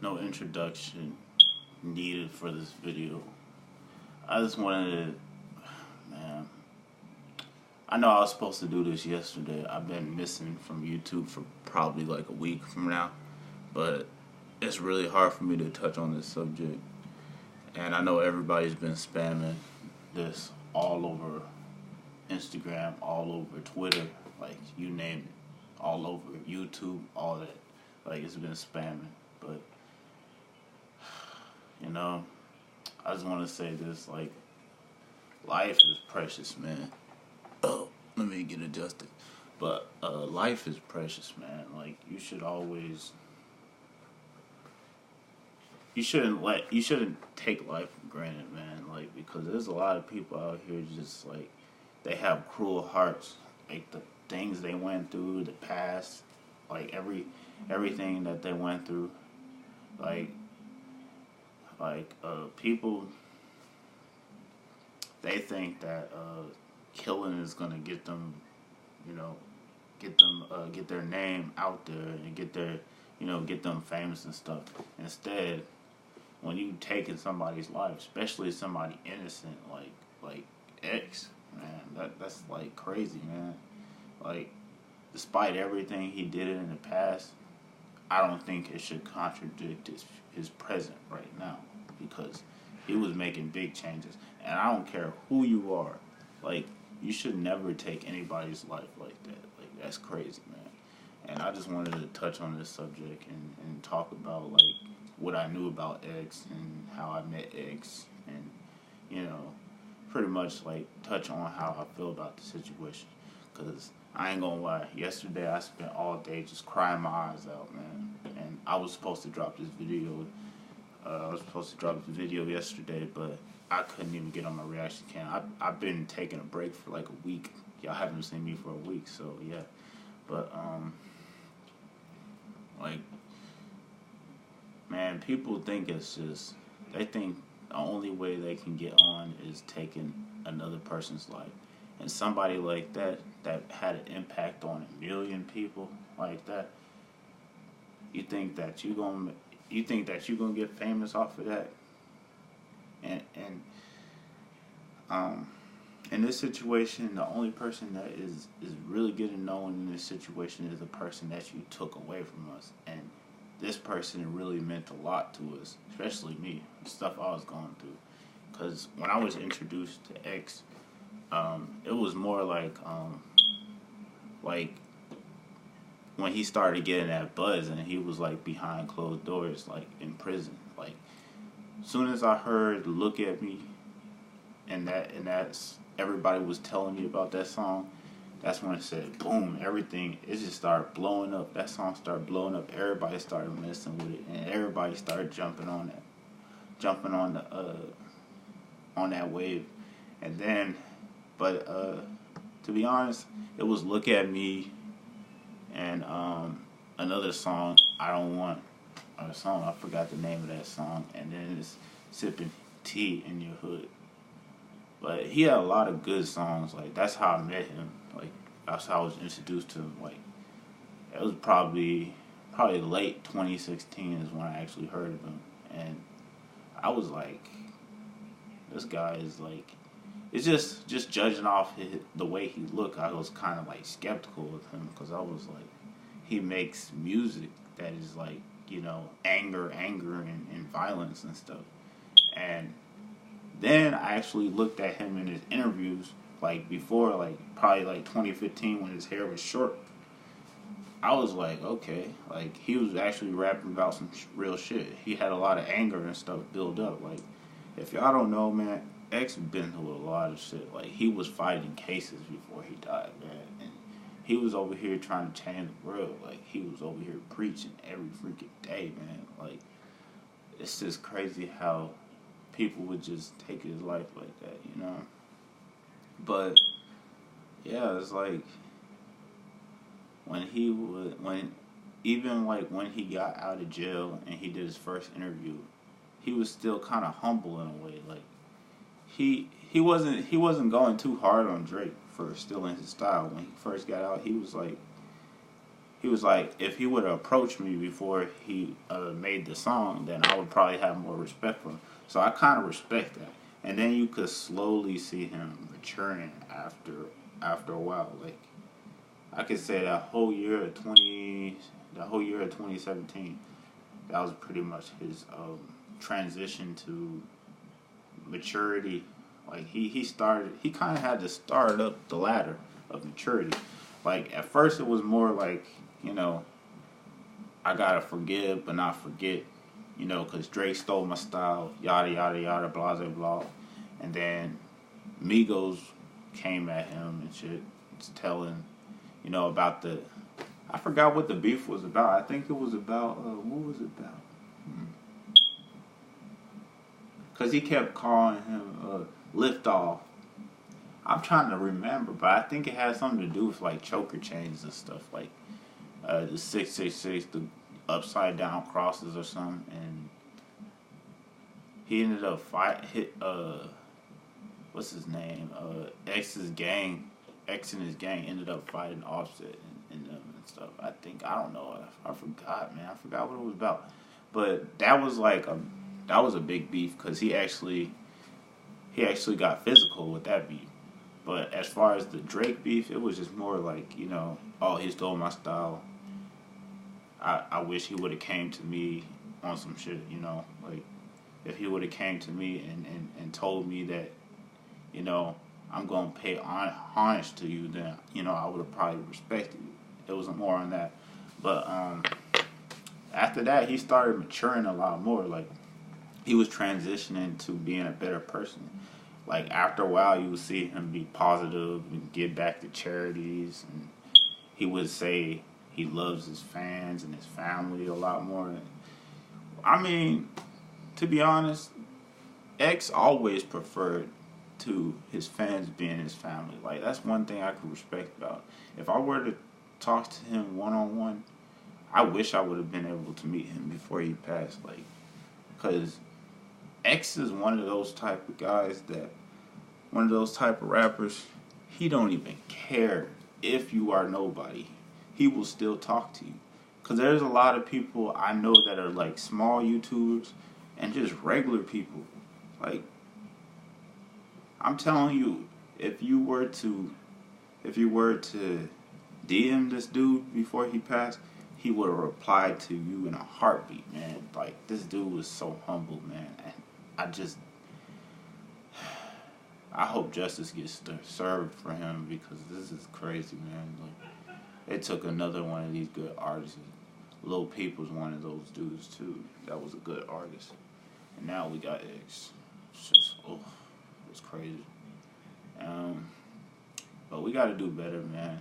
no introduction needed for this video. I just wanted to, man, I know I was supposed to do this yesterday. I've been missing from YouTube for probably like a week from now, but it's really hard for me to touch on this subject. And I know everybody's been spamming this all over Instagram, all over Twitter, like you name it, all over YouTube, all that. Like it's been spamming. But you know, I just want to say this, like, life is precious, man. Oh, let me get adjusted. But life is precious, man. Like, you should always, you shouldn't take life for granted, man. Like, because there's a lot of people out here just like, they have cruel hearts. Like the things they went through, the past, like everything that they went through, like people, they think that killing is gonna get them, get their name out there and get them famous and stuff. Instead, when you taking somebody's life, especially somebody innocent like X, man, that's like crazy, man. Like, despite everything he did in the past, I don't think it should contradict his present right now, because he was making big changes. And I don't care who you are, like, you should never take anybody's life like that. Like, that's crazy, man. And I just wanted to touch on this subject and talk about, like, what I knew about X and how I met X, and, pretty much, like, touch on how I feel about the situation. Because I ain't gonna lie, yesterday I spent all day just crying my eyes out, man. And I was supposed to drop this video. Yesterday, but I couldn't even get on my reaction cam. I've been taking a break for like a week. Y'all haven't seen me for a week, so yeah. But like, man, people think they think the only way they can get on is taking another person's life. And somebody like that had an impact on 1 million people like that, you think that you're gonna get famous off of that? And in this situation, the only person that is really getting known in this situation is the person that you took away from us. And this person really meant a lot to us, especially me, the stuff I was going through. Because when I was introduced to X, it was more like when he started getting that buzz and he was like behind closed doors, like in prison. Like, as soon as I heard "Look at Me," and that's everybody was telling me about that song, that's when it said boom, everything, it just started blowing up. That song started blowing up. Everybody started messing with it, and everybody started jumping on that wave. And then, but to be honest, it was "Look at Me" and another song, I Don't Want a Song, I forgot the name of that song, and then it's "Sipping Tea in Your Hood." But he had a lot of good songs. Like, that's how I met him. Like, that's how I was introduced to him. Like, it was probably late 2016 is when I actually heard of him, and I was like, this guy is like, it's just judging off the way he looked, I was kind of like skeptical of him, because I was like, he makes music that is like, anger and violence and stuff. And then I actually looked at him in his interviews, like before, like probably like 2015 when his hair was short. I was like, okay, like he was actually rapping about some real shit. He had a lot of anger and stuff build up. Like, if y'all don't know, man, X been through a lot of shit. Like, he was fighting cases before he died, man. And he was over here trying to change the world. Like, he was over here preaching every freaking day, man. Like, it's just crazy how people would just take his life like that, But, yeah, it's like, when he got out of jail and he did his first interview, he was still kind of humble in a way. Like, he wasn't going too hard on Drake for stealing his style. When he first got out, he he was like, if he would have approached me before he made the song, then I would probably have more respect for him. So I kind of respect that. And then you could slowly see him maturing after a while. Like, I could say that whole year of 2017, that was pretty much his transition to maturity. Like he kind of had to start up the ladder of maturity. Like at first it was more like, you know, I gotta forgive but not forget, you know, because Drake stole my style, yada yada yada, blah blah blah. And then Migos came at him and shit, telling, you know, about the, I forgot what the beef was about. I think it was about, what was it about? Because he kept calling him Lift Off. I'm trying to remember, but I think it had something to do with like choker chains and stuff, like the 666, the upside down crosses or something. And he ended up what's his name? X and his gang ended up fighting Offset and them and stuff. I don't know. I forgot, man. I forgot what it was about. But that was like that was a big beef because he actually got physical with that beef. But as far as the Drake beef, it was just more like, you know, oh, he stole my style. I wish he would have came to me on some shit, you know. Like, if he would have came to me and told me that, you know, I'm going to pay homage to you, then, you know, I would have probably respected you. It was more on that. But after that, he started maturing a lot more. Like, he was transitioning to being a better person. Like, after a while, you would see him be positive and give back to charities. And he would say he loves his fans and his family a lot more. I mean, to be honest, X always preferred to his fans being his family. Like, that's one thing I could respect about. If I were to talk to him one-on-one, I wish I would have been able to meet him before he passed. Like, because X is one of those type of guys one of those type of rappers, he don't even care if you are nobody. He will still talk to you. Because there's a lot of people I know that are like small YouTubers and just regular people. Like, I'm telling you, if you were to DM this dude before he passed, he would have replied to you in a heartbeat, man. Like, this dude was so humble, man. And I hope justice gets served for him, because this is crazy, man. Like, it took another one of these good artists. Lil Peep was one of those dudes too. That was a good artist. And now we got X. It's just, it's crazy. But we got to do better, man.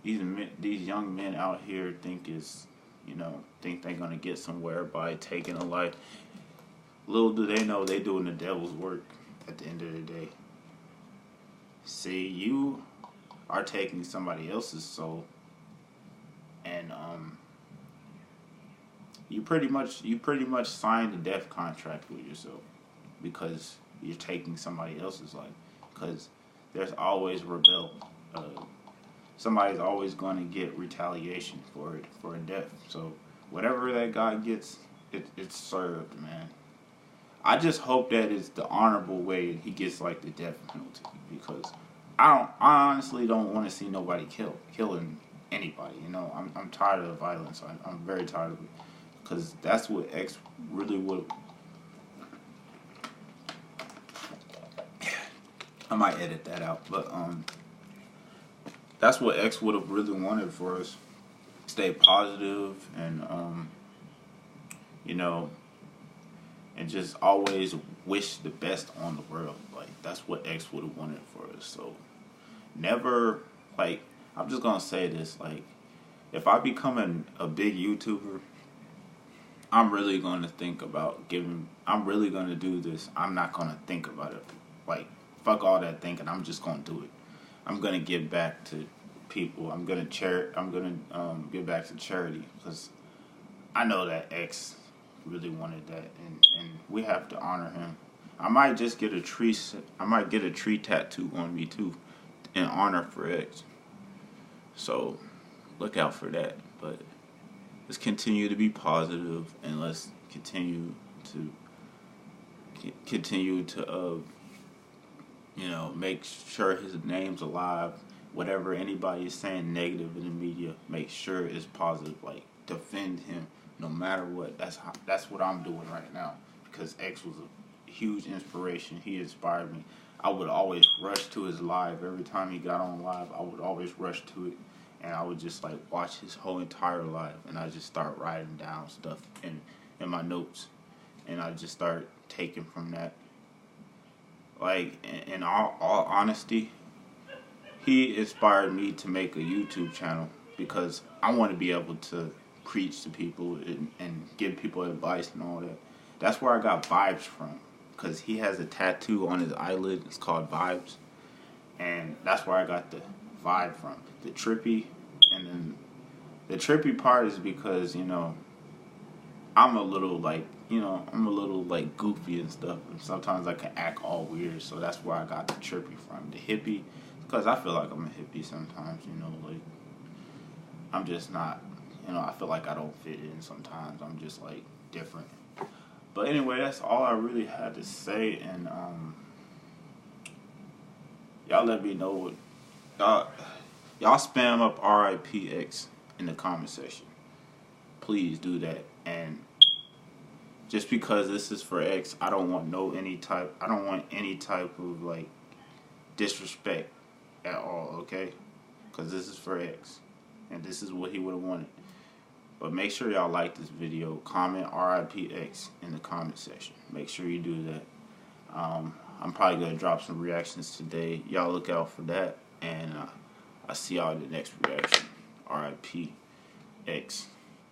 These young men out here think they're gonna get somewhere by taking a life. Little do they know they doing the devil's work at the end of the day. See, you are taking somebody else's soul, and you pretty much signed a death contract with yourself, because you're taking somebody else's life. Because there's always somebody's always going to get retaliation for a death. So whatever that guy gets, it's served, man. I just hope that it's the honorable way he gets like the death penalty, because I honestly don't want to see nobody killing anybody. You know, I'm tired of the violence. I'm very tired of it, because that's what X really would. I might edit that out, but that's what X would have really wanted for us. Stay positive and you know, and just always wish the best on the world. Like, that's what X would have wanted for us. So never, like, I'm just gonna say this, like, if I become a big YouTuber, I'm really gonna think about I'm really gonna do this. I'm not gonna think about it. Like, fuck all that thinking. I'm just gonna do it. I'm gonna give back to people. I'm gonna give back to charity, because I know that X really wanted that, and we have to honor him. I might get a tree tattoo on me too, in honor for X. So look out for that. But let's continue to be positive, and let's continue to make sure his name's alive. Whatever anybody is saying negative in the media, make sure it's positive. Like, defend him no matter what. That's what I'm doing right now, because X was a huge inspiration. He inspired me. I would always rush to his live. Every time he got on live, I would always rush to it, and I would just like watch his whole entire live, and I just start writing down stuff in my notes, and I just start taking from that. Like, in all honesty, he inspired me to make a YouTube channel, because I want to be able to preach to people and give people advice and all that. That's where I got Vibes from, because he has a tattoo on his eyelid. It's called Vibes, and that's where I got the vibe from. The trippy, and then the trippy part is because, I'm a little like goofy and stuff, and sometimes I can act all weird, so that's where I got the trippy from. The hippie, because I feel like I'm a hippie sometimes, like I'm just not, I feel like I don't fit in sometimes. I'm just like different. But anyway, that's all I really had to say, and y'all let me know what y'all spam up R.I.P. X in the comment section. Please do that. And just because this is for X, I don't want any type of like disrespect at all, okay? Because this is for X, and this is what he would have wanted. But make sure y'all like this video. Comment R.I.P. X in the comment section. Make sure you do that. I'm probably going to drop some reactions today. Y'all look out for that. And I'll see y'all in the next reaction. R.I.P. X.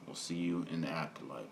We'll see you in the afterlife.